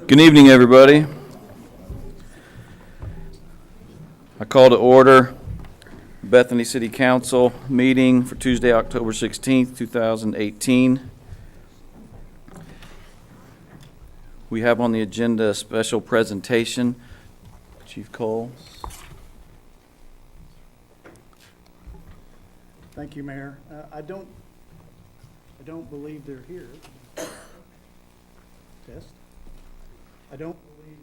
Good evening, everybody. I call to order Bethany City Council meeting for Tuesday, October 16th, 2018. We have on the agenda a special presentation. Chief Cole. Thank you, Mayor. I don't believe they're here. Test. I don't believe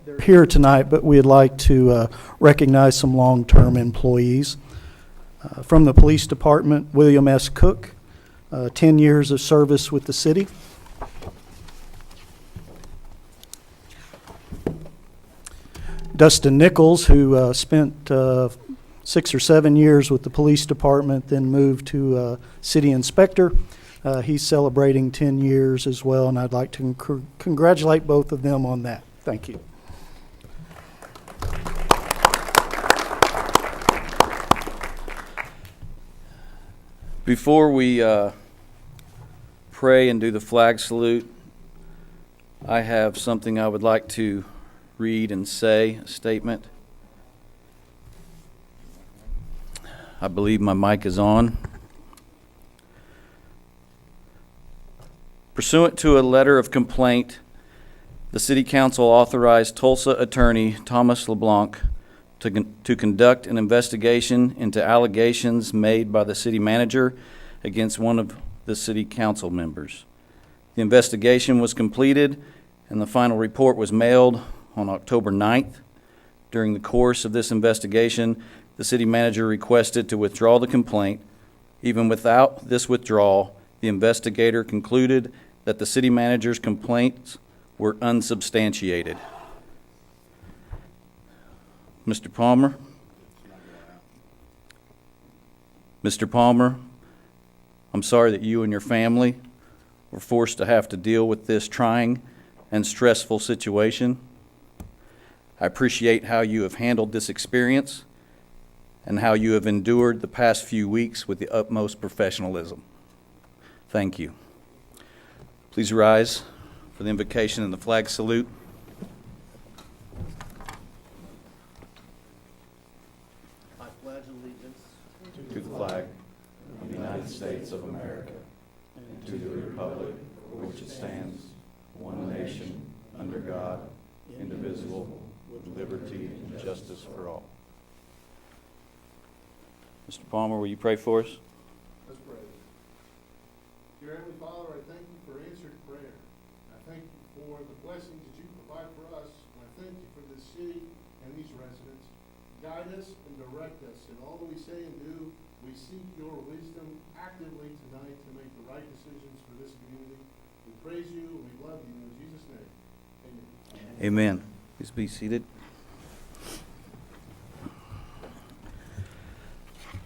they're here tonight, but we'd like to recognize some long-term employees. From the police department, William S. Cook, 10 years of service with the city. Dustin Nichols, who spent 6 or 7 years with the police department, then moved to city inspector. He's celebrating 10 years as well, and I'd like to congratulate both of them on that. Thank you. Before we pray and do the flag salute, I have something I would like to read and say, a statement. I believe my mic is on. Pursuant to a letter of complaint, the City Council authorized Tulsa attorney Thomas LeBlanc to conduct an investigation into allegations made by the city manager against one of the City Council members. The investigation was completed and the final report was mailed on October 9th. During the course of this investigation, the city manager requested to withdraw the complaint. Even without this withdrawal, the investigator concluded that the city manager's complaints were unsubstantiated. Mr. Palmer? Mr. Palmer, I'm sorry that you and your family were forced to have to deal with this trying and stressful situation. I appreciate how you have handled this experience and how you have endured the past few weeks with the utmost professionalism. Thank you. Please rise for the invocation and the flag salute. I pledge allegiance To the flag of the United States of America and to the republic for which it stands, one nation, under God, indivisible, with liberty and justice for all. Mr. Palmer, will you pray for us? Let's pray. Dear Heavenly Father, I thank you for answered prayer. I thank you for the blessings that you provide for us. And I thank you for this city and these residents. Guide us and direct us in all that we say and do. We seek your wisdom actively tonight to make the right decisions for this community. We praise you and we love you in Jesus' name. Amen. Amen. Please be seated.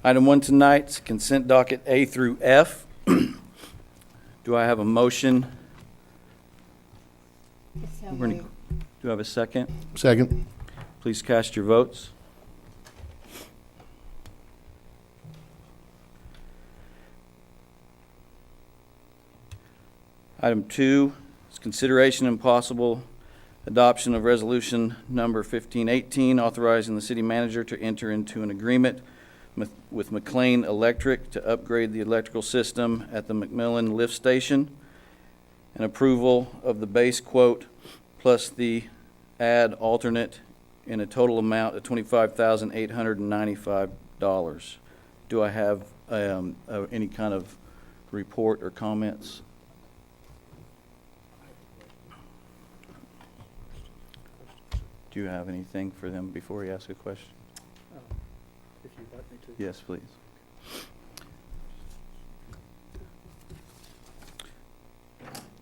Item 1 tonight's consent docket A through F. Do I have a motion? Do I have a second? Second. Please cast your votes. Item 2 is consideration and possible adoption of resolution number 1518, authorizing the city manager to enter into an agreement with McLean Electric to upgrade the electrical system at the McMillan lift station, and approval of the base quote plus the add alternate in a total amount of $25,895. Do I have any kind of report or comments? Do you have anything for them before he asks a question? If you'd like me to. Yes, please.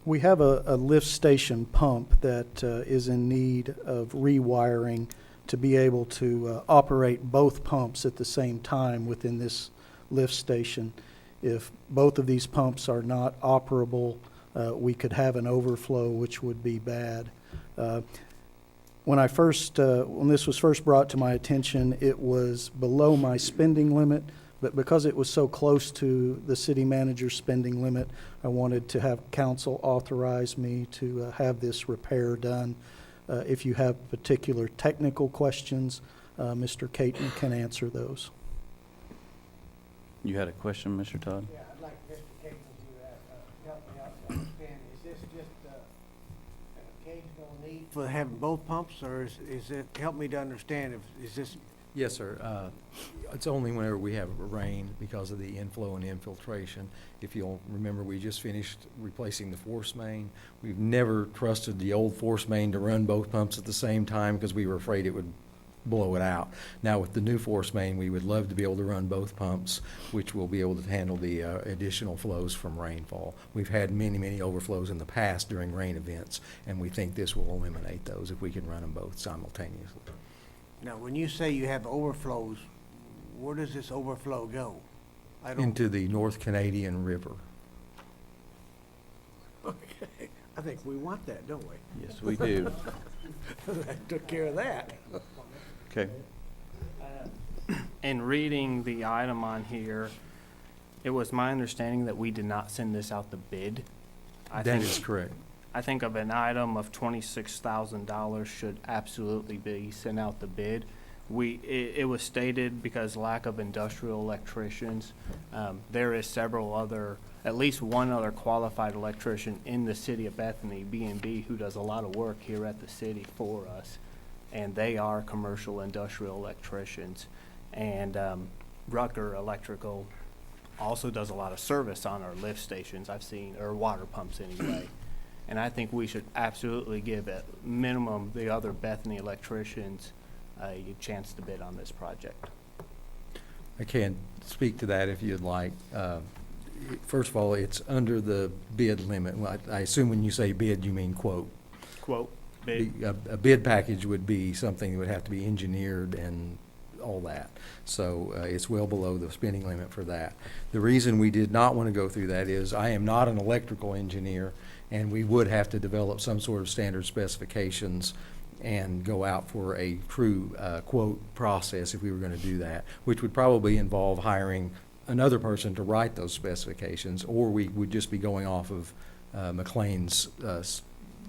We have a lift station pump that is in need of rewiring to be able to operate both pumps at the same time within this lift station. If both of these pumps are not operable, we could have an overflow, which would be bad. When this was first brought to my attention, it was below my spending limit But because it was so close to the city manager's spending limit, I wanted to have council authorize me to have this repair done. If you have particular technical questions, Mr. Caton can answer those. You had a question, Mr. Todd? Yeah, I'd like Mr. Caton to help me out to understand, is this just an occasional need for having both pumps, or is it, help me to understand, is this, Yes, sir. It's only whenever we have rain because of the inflow and infiltration. If you'll remember, we just finished replacing the force main. We've never trusted the old force main to run both pumps at the same time because we were afraid it would blow it out. Now with the new force main, we would love to be able to run both pumps, which will be able to handle the additional flows from rainfall. We've had many, many overflows in the past during rain events, and we think this will eliminate those if we can run them both simultaneously. now, when you say you have overflows, where does this overflow go? I don't. Into the North Canadian River. Okay, I think we want that, don't we? Yes, we do. That took care of that. Okay. In reading the item on here, it was my understanding that we did not send this out to bid. That think- is correct. I think of an item of $26,000 should absolutely be sent out to bid. It was stated because lack of industrial electricians. There is several other, at least one other qualified electrician in the city of Bethany, B&B, who does a lot of work here at the city for us. And they are commercial industrial electricians. And Rucker Electrical also does a lot of service on our lift stations, I've seen, or water pumps anyway. And I think we should absolutely give at minimum the other Bethany electricians a chance to bid on this project. I can speak to that if you'd like. First of all, it's under the bid limit. Well, I assume when you say bid, you mean quote. Quote, bid. A bid package would be something that would have to be engineered and all that. So it's well below the spending limit for that. The reason we did not want to go through that is I am not an electrical engineer, and we would have to develop some sort of standard specifications and go out for a true quote process if we were going to do that, which would probably involve hiring another person to write those specifications, or we would just be going off of McLean's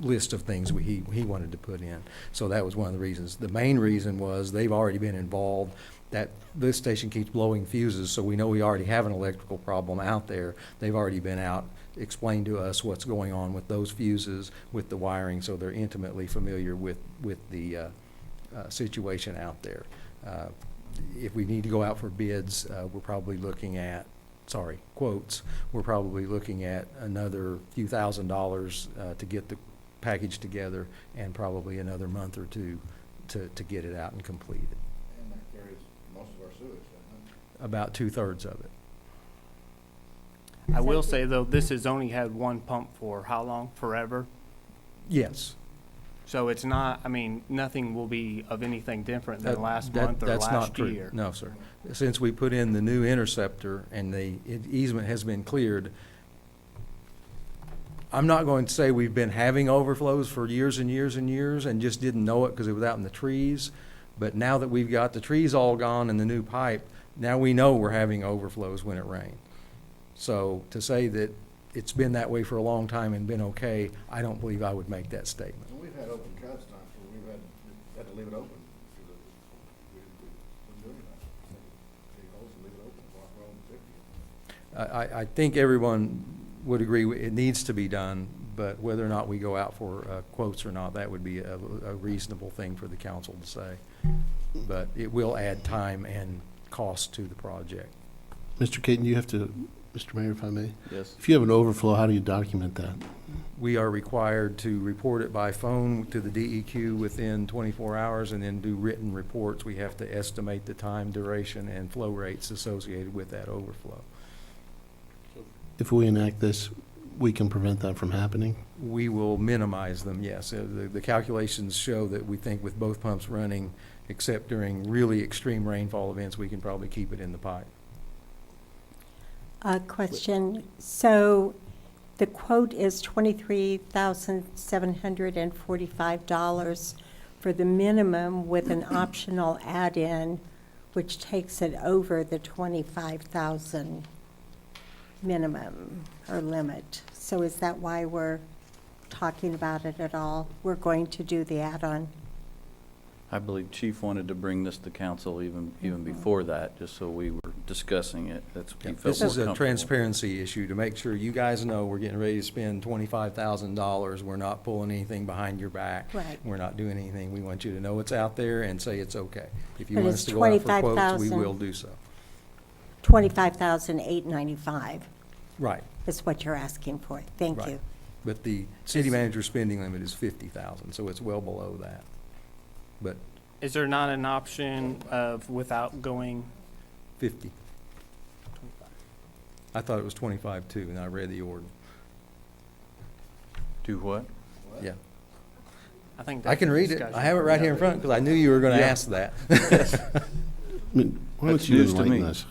list of things he wanted to put in. So that was one of the reasons. The main reason was they've already been involved. That this station keeps blowing fuses, so we know we already have an electrical problem out there. They've already been out, explained to us what's going on with those fuses, with the wiring, so they're intimately familiar with the situation out there. If we need to go out for bids, we're probably looking at, quotes, we're probably looking at another few $1,000s to get the package together, and probably another month or two to get it out and complete it. And that carries most of our sewage, doesn't it? About 2/3 of it. I will say though, this has only had one pump for how long? Forever? Yes. So it's not, I mean, nothing will be of anything different than last month or That's not last true. year. No, sir. Since we put in the new interceptor and the easement has been cleared, I'm not going to say we've been having overflows for years and years and years and just didn't know it because it was out in the trees. But now that we've got the trees all gone and the new pipe, now we know we're having overflows when it rains. So to say that it's been that way for a long time and been okay, I don't believe I would make that statement. And we've had open cuts times where we've had to leave it open because we didn't do anything. Dig holes and leave it open, walk around and fix it. I think everyone would agree it needs to be done, but whether or not we go out for quotes or not, that would be a reasonable thing for the council to say. But it will add time and cost to the project. Mr. Caton, you have to, Mr. Mayor, if I may, Yes. if you have an overflow, how do you document that? We are required to report it by phone to the DEQ within 24 hours and then do written reports. We have to estimate the time, duration, and flow rates associated with that overflow. If we enact this, we can prevent that from happening? We will minimize them, yes. The calculations show that we think with both pumps running, except during really extreme rainfall events, we can probably keep it in the pipe. Question. So the quote is $23,745 for the minimum with an optional add-in, which takes it over the 25,000 minimum or limit. So is that why we're talking about it at all? We're going to do the add-on? I believe Chief wanted to bring this to council even before that, just so we were discussing it. That's what he felt This is more a comfortable. transparency issue to make sure you guys know we're getting ready to spend $25,000. We're not pulling anything behind your back. Right. We're not doing anything. We want you to know it's out there and say it's okay. If you But want it's us to go out for quotes, we 25,000. will do so. 25,895 Right, is what you're asking for. Thank Right. you. but the city manager's spending limit is 50,000, so it's well below that. But Is there not an option of without going 50. I thought it was 25 too, and I read the order. Do what? Yeah. I think I can that's a read it. discussion I have it for right here in another- front because I knew you were going to Yeah. ask that. I mean, why That's don't you news to enlighten me. us?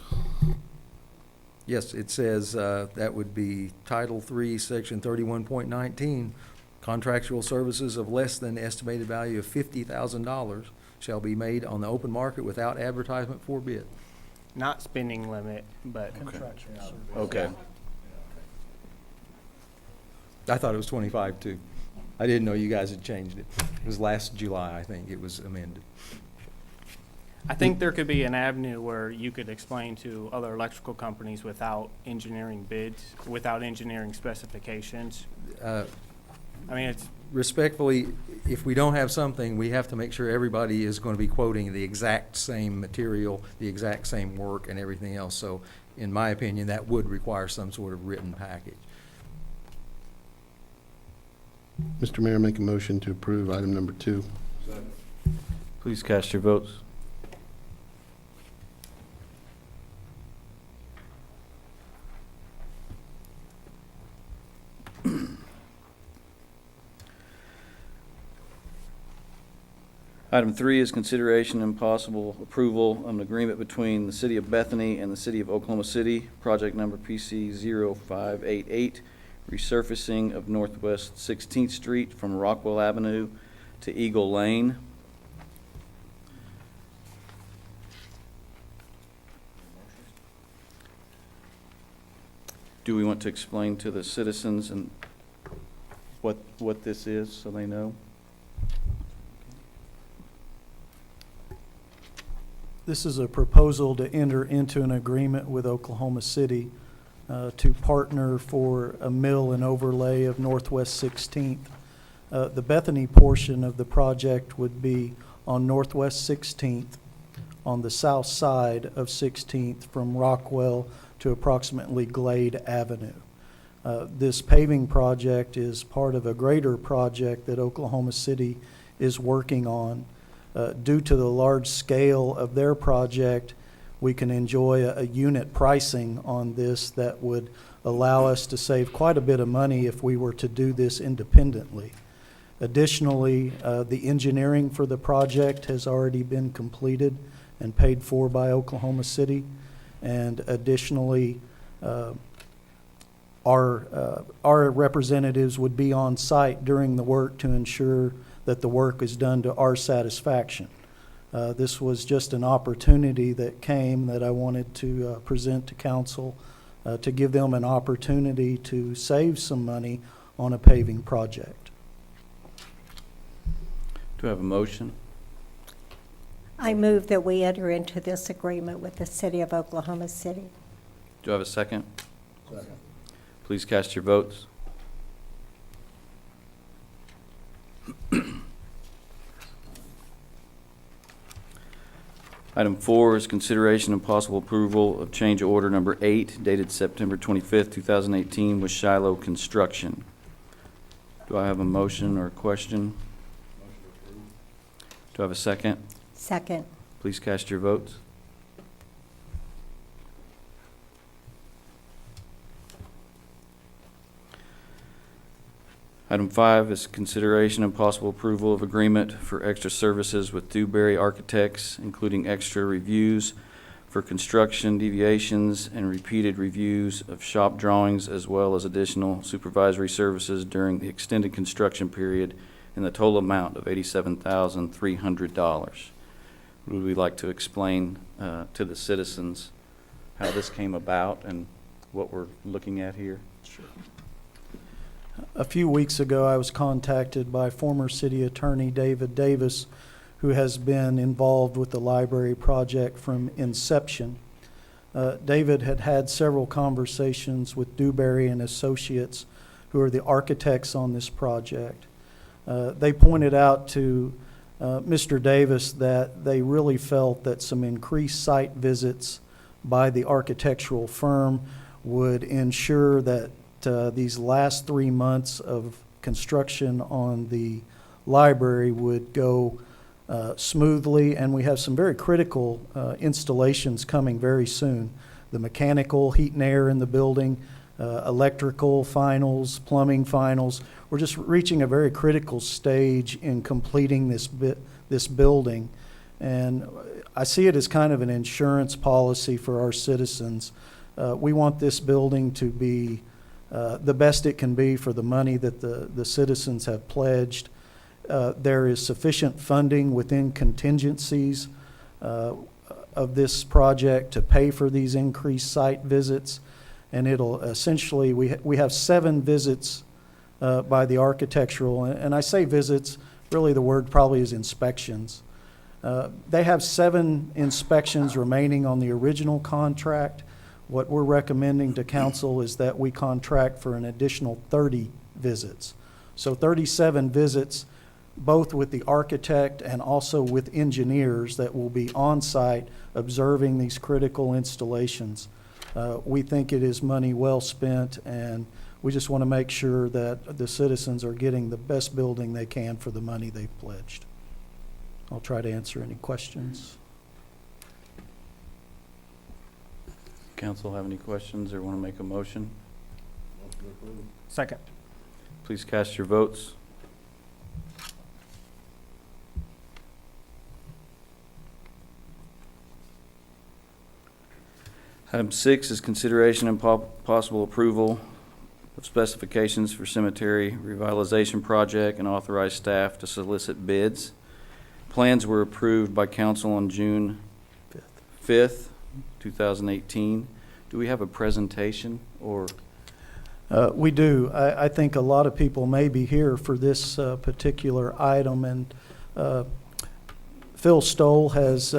Yes, it says, that would be Title III, Section 31.19, contractual services of less than estimated value of $50,000 shall be made on the open market without advertisement for bid. Not spending limit, but Okay. I thought it was 25 too. I didn't know you guys had changed it. It was last July, I think, it was amended. I think there could be an avenue where you could explain to other electrical companies without engineering bids, without engineering specifications. Uh, I mean, it's, Respectfully, if we don't have something, we have to make sure everybody is going to be quoting the exact same material, the exact same work and everything else. So in my opinion, that would require some sort of written package. Mr. Mayor, make a motion to approve item number 2. Please cast your votes. Item 3 is consideration and possible approval of an agreement between the City of Bethany and the City of Oklahoma City, project number PC 0588, resurfacing of Northwest 16th Street from Rockwell Avenue to Eagle Lane. Do we want to explain to the citizens and what this is, so they know? This is a proposal to enter into an agreement with Oklahoma City to partner for a mill and overlay of Northwest 16th. The Bethany portion of the project would be on Northwest 16th, on the south side of 16th from Rockwell to approximately Glade Avenue. This paving project is part of a greater project that Oklahoma City is working on. Due to the large scale of their project, we can enjoy a unit pricing on this that would allow us to save quite a bit of money if we were to do this independently. Additionally, the engineering for the project has already been completed and paid for by Oklahoma City. And additionally, our representatives would be on site during the work to ensure that the work is done to our satisfaction. This was just an opportunity that came that I wanted to present to council to give them an opportunity to save some money on a paving project. Do I have a motion? I move that we enter into this agreement with the City of Oklahoma City. Do I have a second? Second. Please cast your votes. Item 4 is consideration and possible approval of change order number 8 dated September 25th, 2018 with Shiloh Construction. Do I have a motion or a question? Do I have a second? Second. Please cast your votes. Item 5 is consideration and possible approval of agreement for extra services with Dewberry Architects, including extra reviews for construction deviations and repeated reviews of shop drawings, as well as additional supervisory services during the extended construction period in the total amount of $87,300. would we like to explain to the citizens how this came about and what we're looking at here? A few weeks ago, I was contacted by former city attorney David Davis, who has been involved with the library project from inception. David had had several conversations with Dewberry and Associates, who are the architects on this project. They pointed out to Mr. Davis that they really felt that some increased site visits by the architectural firm would ensure that these last 3 months of construction on the library would go smoothly, and we have some very critical installations coming very soon. The mechanical, heat and air in the building, electrical finals, plumbing finals. We're just reaching a very critical stage in completing this building. And I see it as kind of an insurance policy for our citizens. We want this building to be the best it can be for the money that the citizens have pledged. There is sufficient funding within contingencies of this project to pay for these increased site visits. And it'll essentially, we have 7 visits by the architectural, and I say visits, really the word probably is inspections. They have 7 inspections remaining on the original contract. What we're recommending to council is that we contract for an additional 30 visits. So 37 visits, both with the architect and also with engineers that will be on site observing these critical installations. We think it is money well spent, and we just want to make sure that the citizens are getting the best building they can for the money they've pledged. I'll try to answer any questions. Council have any questions or want to make a motion? Second. Please cast your votes. Item 6 is consideration and possible approval of specifications for cemetery revitalization project and authorize staff to solicit bids. Plans were approved by council on June 5th, 2018. Do we have a presentation or? We do. I think a lot of people may be here for this particular item, and Phil Stoll has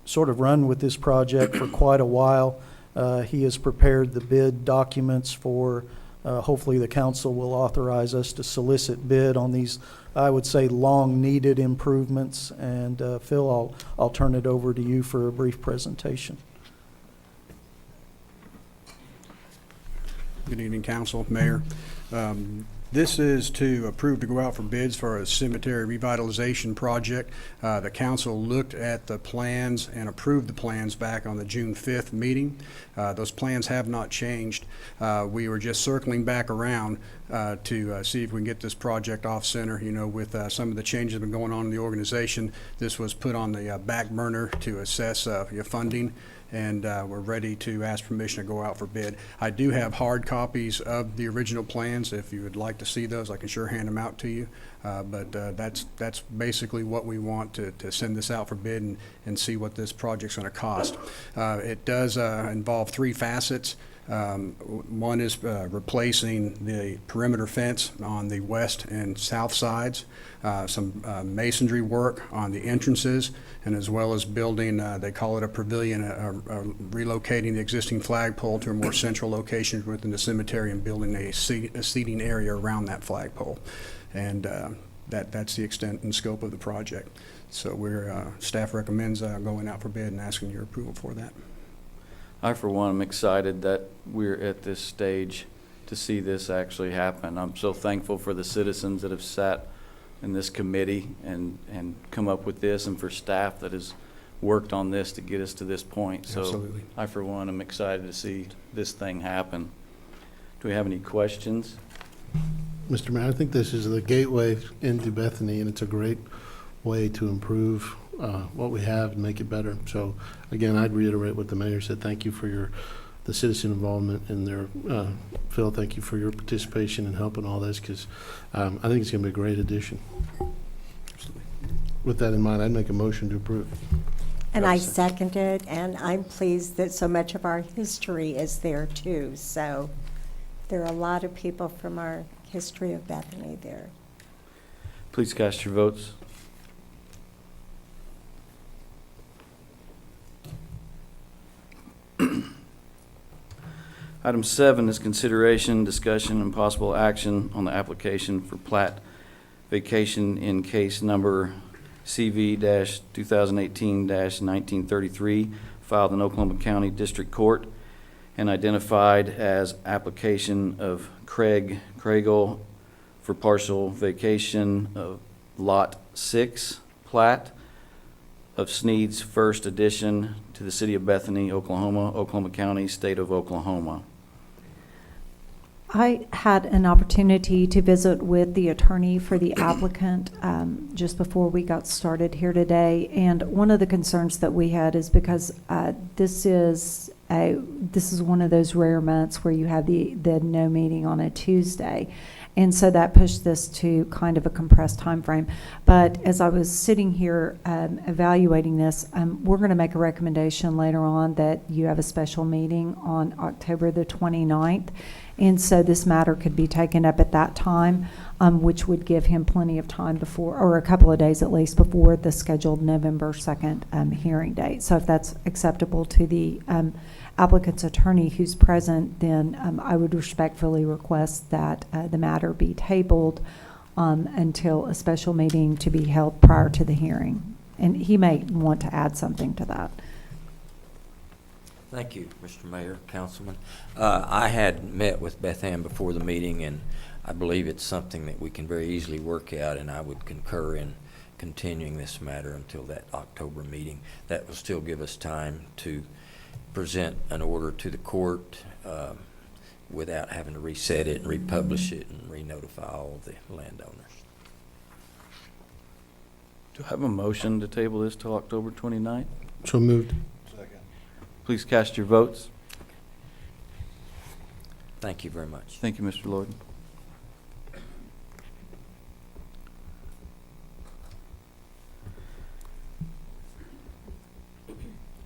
sort of run with this project for quite a while. He has prepared the bid documents for, hopefully the council will authorize us to solicit bid on these, I would say, long-needed improvements. And Phil, I'll turn it over to you for a brief presentation. Good evening, Council, Mayor. This is to approve to go out for bids for a cemetery revitalization project. The council looked at the plans and approved the plans back on the June 5th meeting. Those plans have not changed. We were just circling back around to see if we can get this project off center. You know, with some of the changes that have been going on in the organization, this was put on the back burner to assess your funding. And we're ready to ask permission to go out for bid. I do have hard copies of the original plans. If you would like to see those, I can sure hand them out to you. But that's basically what we want to send this out for bid and see what this project's going to cost. It does involve 3 facets. One is replacing the perimeter fence on the west and south sides, some masonry work on the entrances, and as well as building, they call it a pavilion, relocating the existing flagpole to a more central location within the cemetery and building a seating area around that flagpole. And that's the extent and scope of the project. So staff recommends going out for bid and asking your approval for that. I, for one, am excited that we're at this stage to see this actually happen. I'm so thankful for the citizens that have sat in this committee and come up with this, and for staff that has worked on this to get us to this point. So Absolutely. I, for one, am excited to see this thing happen. Do we have any questions? Mr. Mayor, I think this is the gateway into Bethany, and it's a great way to improve what we have and make it better. So again, I'd reiterate what the mayor said. Thank you for the citizen involvement in there. Phil, thank you for your participation and helping all this, because I think it's going to be a great addition. Absolutely. with that in mind, I'd make a motion to approve. And I second it, and I'm pleased that so much of our history is there too. So there are a lot of people from our history of Bethany there. Please cast your votes. Item 7 is consideration, discussion, and possible action on the application for plat vacation in case number CV-2018-1933, filed in Oklahoma County District Court and identified as application of Craig Craigle for partial vacation of Lot 6 plat of Sneed's First Edition to the City of Bethany, Oklahoma, Oklahoma County, State of Oklahoma. I had an opportunity to visit with the attorney for the applicant just before we got started here today, and one of the concerns that we had is because this is one of those rare months where you have the no meeting on a Tuesday, and so that pushed this to kind of a compressed time frame. But as I was sitting here evaluating this, we're going to make a recommendation later on that you have a special meeting on October the 29th. And so this matter could be taken up at that time, which would give him plenty of time before, or a couple of days at least, before the scheduled November 2nd hearing date. So if that's acceptable to the applicant's attorney who's present, then I would respectfully request that the matter be tabled until a special meeting to be held prior to the hearing. And he may want to add something to that. Thank you, Mr. Mayor, Councilman. I had met with Beth Ann before the meeting, and I believe it's something that we can very easily work out, and I would concur in continuing this matter until that October meeting. That will still give us time to present an order to the court without having to reset it and republish it and re-notify all the landowners. Do I have a motion to table this till October 29th? So moved. Please cast your votes. Thank you very much. Thank you, Mr. Lord.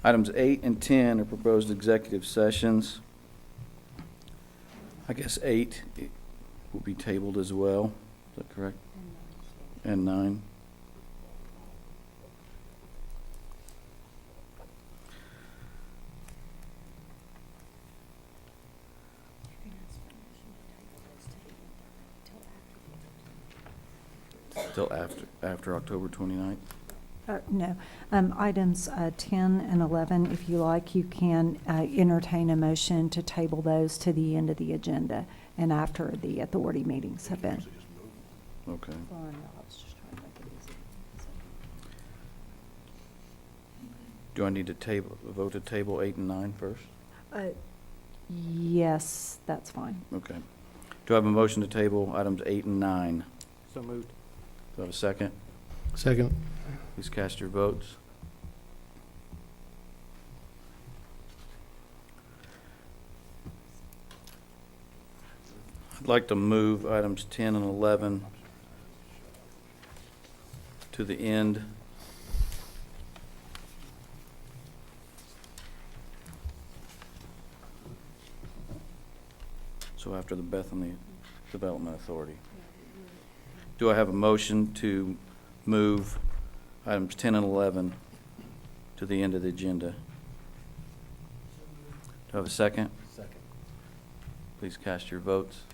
Items 8 and 10 are proposed executive sessions. I guess 8 will be tabled as well. Is that correct? And 9. Till after October 29th. No. Items 10 and 11, if you like, you can entertain a motion to table those to the end of the agenda and after the authority meetings have been. Okay. Do I need to vote to table 8 and 9 first? Yes, that's fine. Okay. Do I have a motion to table items 8 and 9? So moved. Do I have a second? Second. Please cast your votes. I'd like to move items 10 and 11 to the end. So after the Bethany Development Authority. Do I have a motion to move items 10 and 11 to the end of the agenda? Do I have a second? Second. Please cast your votes.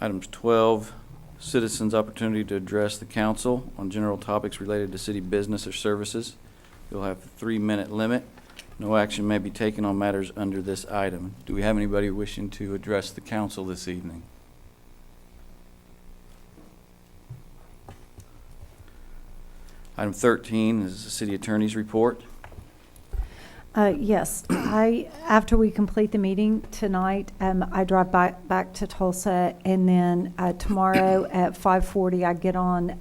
Items 12, citizens' opportunity to address the council on general topics related to city business or services. You'll have a 3-minute limit. No action may be taken on matters under this item. Do we have anybody wishing to address the council this evening? Item 13 is the city attorney's report. Yes, after we complete the meeting tonight, I drive back to Tulsa, and then tomorrow at 5:40, I get on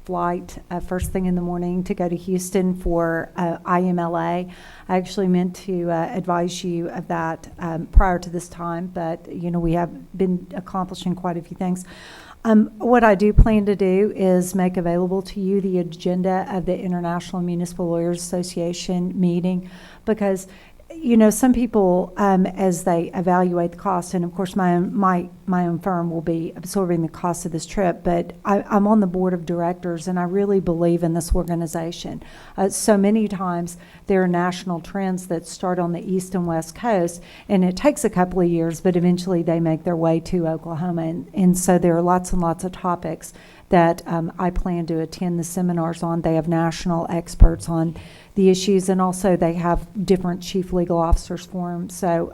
flight first thing in the morning to go to Houston for IMLA. I actually meant to advise you of that prior to this time, but, you know, we have been accomplishing quite a few things. What I do plan to do is make available to you the agenda of the International Municipal Lawyers Association meeting, because, you know, some people, as they evaluate the cost, and of course my own firm will be absorbing the cost of this trip, but I'm on the board of directors, and I really believe in this organization. So many times there are national trends that start on the east and west coast, and it takes a couple of years, but eventually they make their way to Oklahoma, and so there are lots and lots of topics that I plan to attend the seminars on. They have national experts on the issues, and also they have different chief legal officers for them. So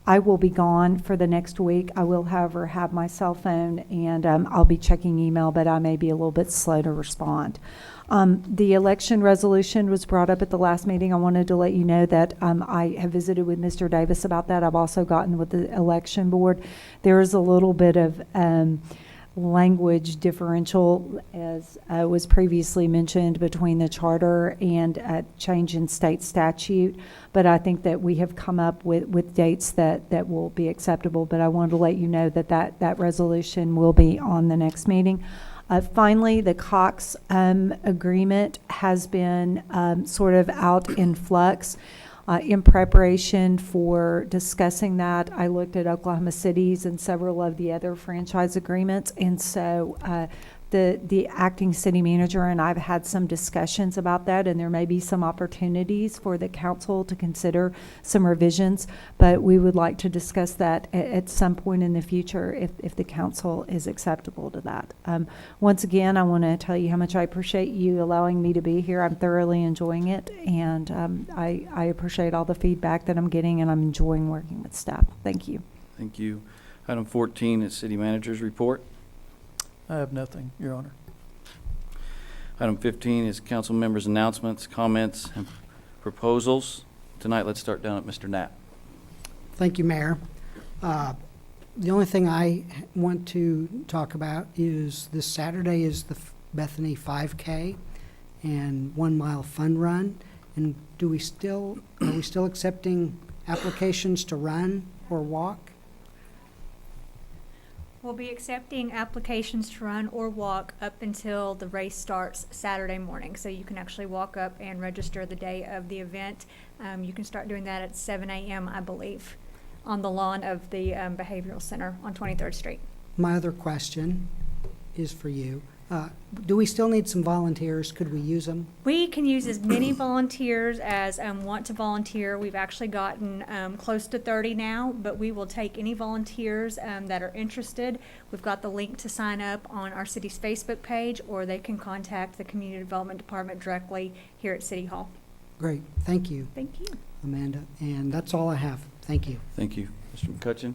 I will be gone for the next week. I will, however, have my cell phone, and I'll be checking email, but I may be a little bit slow to respond. The election resolution was brought up at the last meeting. I wanted to let you know that I have visited with Mr. Davis about that. I've also gotten with the election board. There is a little bit of language differential, as was previously mentioned, between the charter and a change in state statute. But I think that we have come up with dates that will be acceptable. But I wanted to let you know that resolution will be on the next meeting. Finally, the Cox agreement has been sort of out in flux. In preparation for discussing that, I looked at Oklahoma City's and several of the other franchise agreements, and so the acting city manager and I've had some discussions about that, and there may be some opportunities for the council to consider some revisions, but we would like to discuss that at some point in the future if the council is acceptable to that. Once again, I want to tell you how much I appreciate you allowing me to be here. I'm thoroughly enjoying it, and I appreciate all the feedback that I'm getting, and I'm enjoying working with staff. Thank you. Thank you. Item 14 is City Manager's Report. I have nothing, Your Honor. Item 15 is council members' announcements, comments, and proposals. Tonight, let's start down at Mr. Knapp. Thank you, Mayor. The only thing I want to talk about is this Saturday is the Bethany 5K and 1 mile fun run. And are we still accepting applications to run or walk? We'll be accepting applications to run or walk up until the race starts Saturday morning. So you can actually walk up and register the day of the event. You can start doing that at 7 a.m., I believe, on the lawn of the Behavioral Center on 23rd Street. My other question is for you. Do we still need some volunteers? Could we use them? We can use as many volunteers as want to volunteer. We've actually gotten close to 30 now, but we will take any volunteers that are interested. We've got the link to sign up on our city's Facebook page, or they can contact the Community Development Department directly here at City Hall. Great. Thank you. Thank you. Amanda. And that's all I have. Thank you. Thank you. Mr. McCutcheon,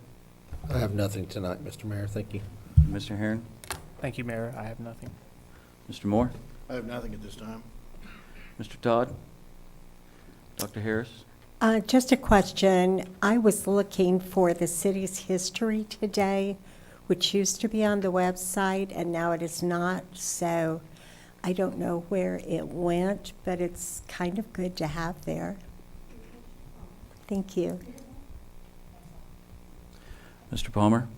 I have nothing tonight, Mr. Mayor. Thank you. Mr. Herron, Thank you, Mayor. I have nothing. Mr. Moore, I have nothing at this time. Mr. Todd, Dr. Harris. Just a question. I was looking for the city's history today, which used to be on the website, and now it is not. So I don't know where it went, but it's kind of good to have there. Thank you. Mr. Palmer.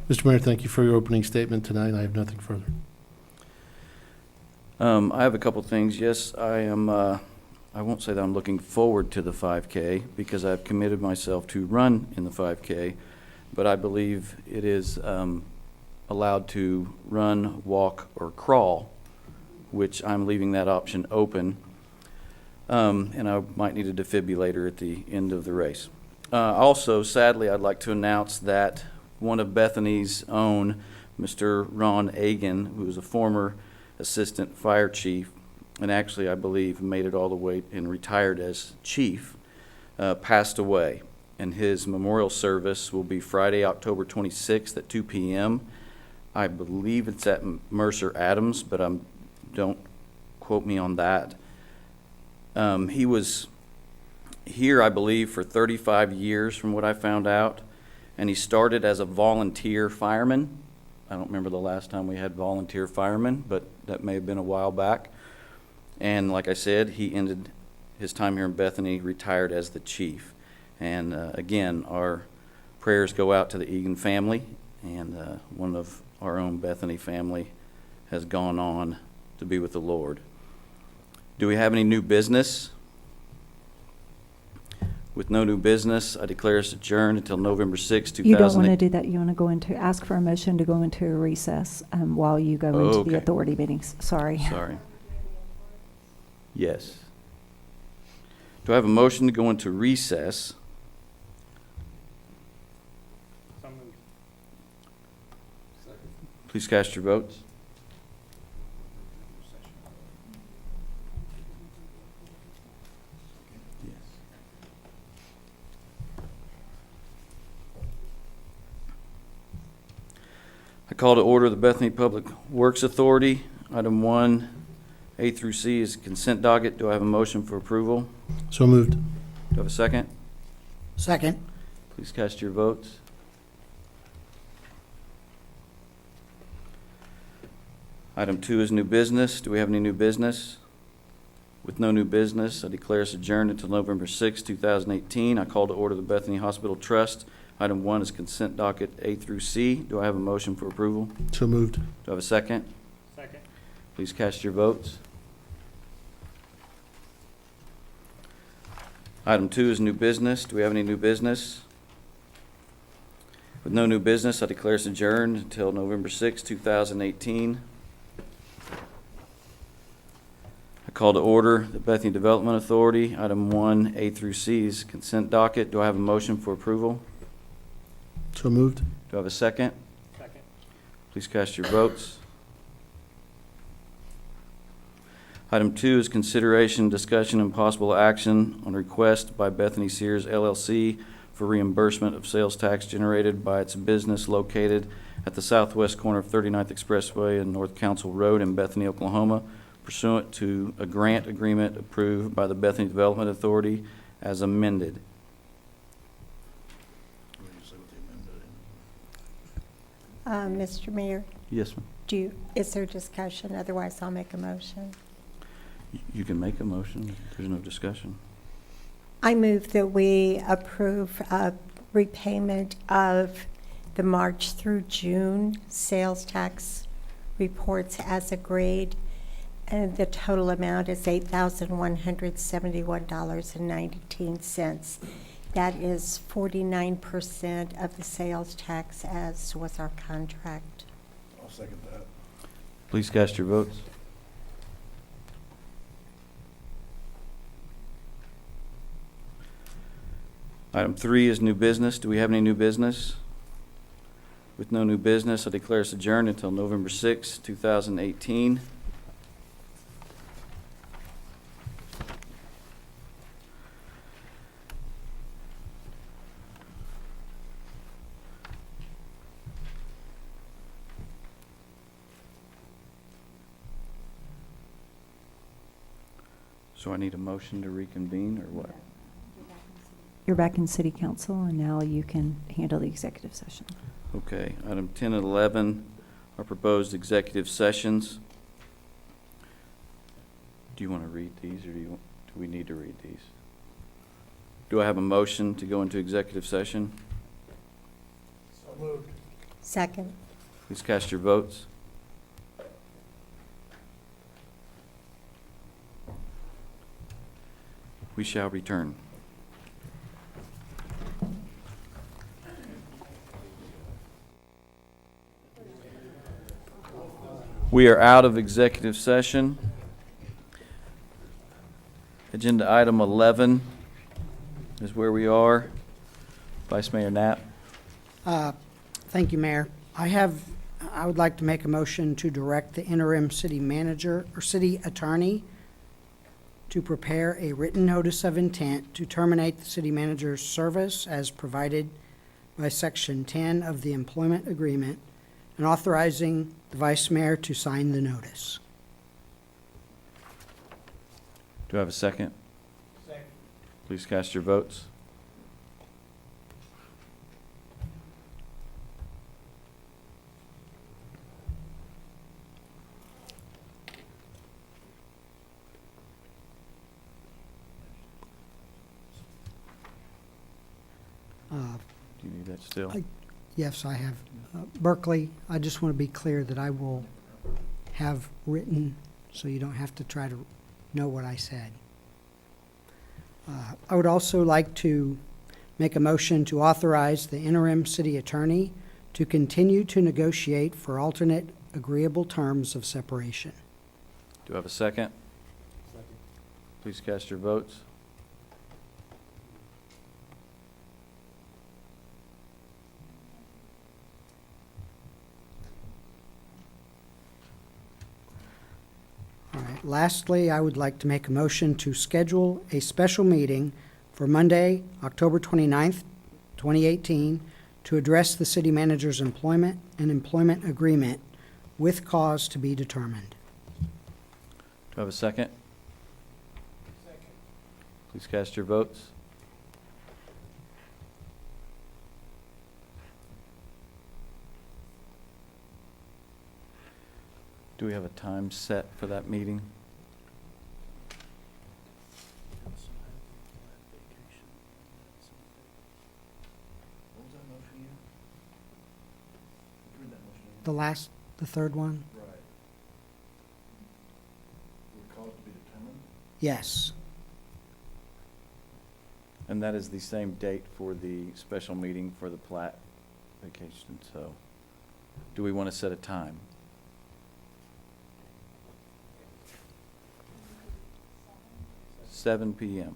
Mr. Mayor, thank you for your opening statement tonight. I have nothing further. I have a couple things. Yes, I am, I won't say that I'm looking forward to the 5K because I've committed myself to run in the 5K, but I believe it is allowed to run, walk, or crawl, which I'm leaving that option open. And I might need a defibrillator at the end of the race. Also, sadly, I'd like to announce that one of Bethany's own, Mr. Ron Agan, who is a former assistant fire chief, and actually I believe made it all the way and retired as chief, passed away. And his memorial service will be Friday, October 26th at 2 p.m. I believe it's at Mercer Adams, but don't quote me on that. He was here, I believe, for 35 years from what I found out, and he started as a volunteer fireman I don't remember the last time we had volunteer firemen, but that may have been a while back. And like I said, he ended his time here in Bethany, retired as the chief. And again, our prayers go out to the Egan family, and one of our own Bethany family has gone on to be with the Lord. Do we have any new business? With no new business, I declare us adjourned until November 6, 2008. You don't want to do that. You want to go into, ask for a motion to go into a recess while you go into the Okay. authority meetings. Sorry. Sorry. Yes. Do I have a motion to go into recess? Please cast your votes. Yes. I call to order the Bethany Public Works Authority. Item 1, A through C is consent docket. Do I have a motion for approval? So moved. Do I have a second? Second. Please cast your votes. Item 2 is new business. Do we have any new business? With no new business, I declare us adjourned until November 6, 2018. I call to order the Bethany Hospital Trust. Item 1 is consent docket A through C. Do I have a motion for approval? So moved. Do I have a second? Second. Please cast your votes. Item 2 is new business. Do we have any new business? With no new business, I declare us adjourned until November 6, 2018. I call to order the Bethany Development Authority. Item 1, A through C is consent docket. Do I have a motion for approval? So moved. Do I have a second? Second. Please cast your votes. Item 2 is consideration, discussion, and possible action on request by Bethany Sears LLC for reimbursement of sales tax generated by its business located at the southwest corner of 39th Expressway and North Council Road in Bethany, Oklahoma, pursuant to a grant agreement approved by the Bethany Development Authority as amended. Mr. Mayor, Yes, ma'am. is there discussion? Otherwise, I'll make a motion. You can make a motion if there's no discussion. I move that we approve repayment of the March through June sales tax reports as agreed, and the total amount is $8,171.19. That is 49% of the sales tax, as was our contract. I'll second that. Please cast your votes. Item 3 is new business. Do we have any new business? With no new business, I declare us adjourned until November 6, 2018. So I need a motion to reconvene, or what? You're back in city council, and now you can handle the executive session. Okay, item 10 and 11 are proposed executive sessions. Do you want to read these, or do we need to read these? Do I have a motion to go into executive session? So moved. Second. Please cast your votes. We shall return. We are out of executive session. Agenda item 11 is where we are. Vice Mayor Knapp. Thank you, Mayor. I would like to make a motion to direct the interim city manager or city attorney to prepare a written notice of intent to terminate the city manager's service as provided by Section 10 of the employment agreement and authorizing the vice mayor to sign the notice. Do I have a second? Second. Please cast your votes. Do you need that still? Yes, I have. Berkeley, I just want to be clear that I will have written, so you don't have to try to know what I said. I would also like to make a motion to authorize the interim city attorney to continue to negotiate for alternate agreeable terms of separation. Do I have a second? Please cast your votes. All right. Lastly, I would like to make a motion to schedule a special meeting for Monday, October 29th, 2018, to address the city manager's employment and employment agreement with cause to be determined. Do I have a second? Second. Please cast your votes. Do we have a time set for that meeting? The third one? Right. Would cause to be determined? Yes. And that is the same date for the special meeting for the plat vacation, so do we want to set a time? Seven PM.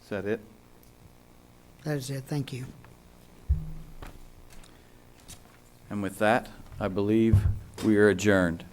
Is that it? That is it. Thank you. And with that, I believe we are adjourned.